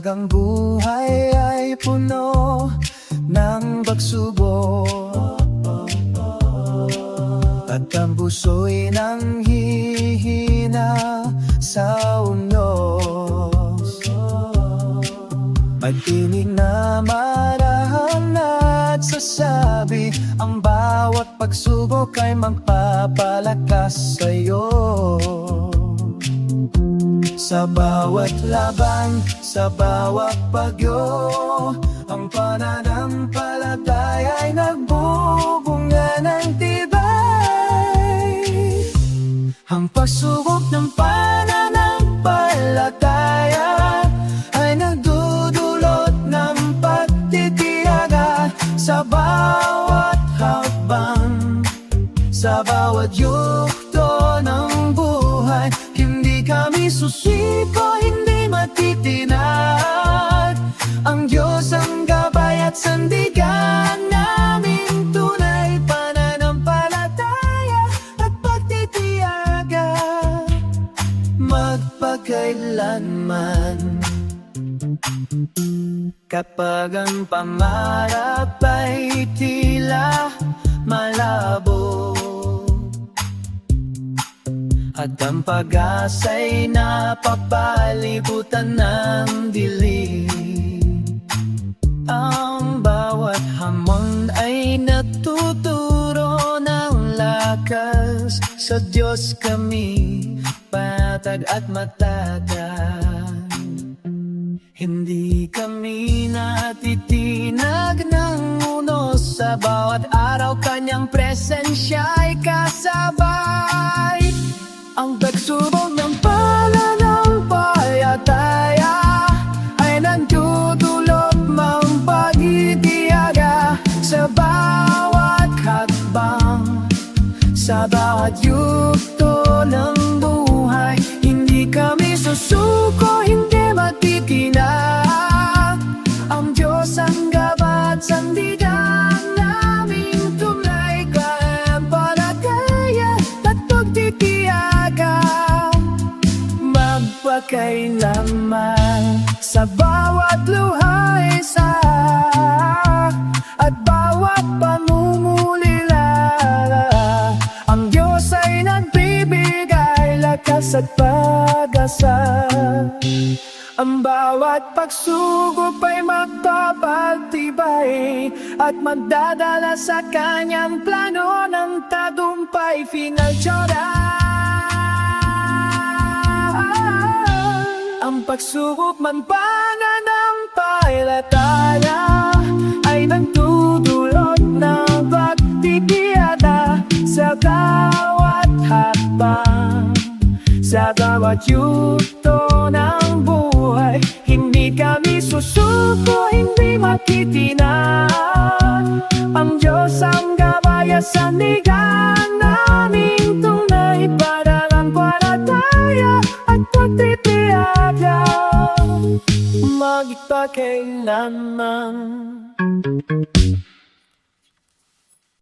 ang buhay ay puno ng pagsubok, at ang puso'y nanghihina sa unos. Magtinig na marahang at sasabi, ang bawat pagsubok ay magpapalakas sa'yo. Sa bawat laban, sa bawat bagyo, ang pananampalataya ay nagbubunga ng tibay. Ang pagsubok ng pananampalataya ay nagdudulot ng pagtitiyaga sa bawat hakbang, sa bawat yugto ng buhay. Hindi kami susiko, hindi matitinag. Ang Diyos ang gabay at sandigan naming tunay, pananampalataya at pagtitiyaga magpakailanman. Kapag ang pangarap ay tila malabo, at ang pag-asa'y napapalibutan ng dilim, ang bawat hamon ay natuturo ng lakas. Sa Diyos kami patag at matagal. Hindi kami natitinag ng unos, sa bawat araw kanyang presensya ay kasabay. Ang pagsubok ng pananampalataya ay nagdudulot ng pagtitiyaga sa bawat hakbang, sa bawat yugto ng buhay. Hindi kami susuko, hindi matitinag. Ang Diyos ang gabay at sandigan naming tunay, pananampalataya at pagtitiyaga magpakailanman. Sa bawat luhay sa at bawat pangungulila, ang Diyos ay nagbibigay lakas at pag-asa. Ang bawat pagsubok ay magpapagtibay at magdadala sa kanyang plano ng tagumpay. Final Chora. Ang pagsubok man pananampalataya ay nagdudulot ng pagtitiyaga sa bawat hakbang, sa bawat yugto ng buhay. Hindi kami susuko, hindi matitinag. Ang Diyos ang gabay at sandigan naming tunay, pananampalataya at pagtitiyaga magpakailanman.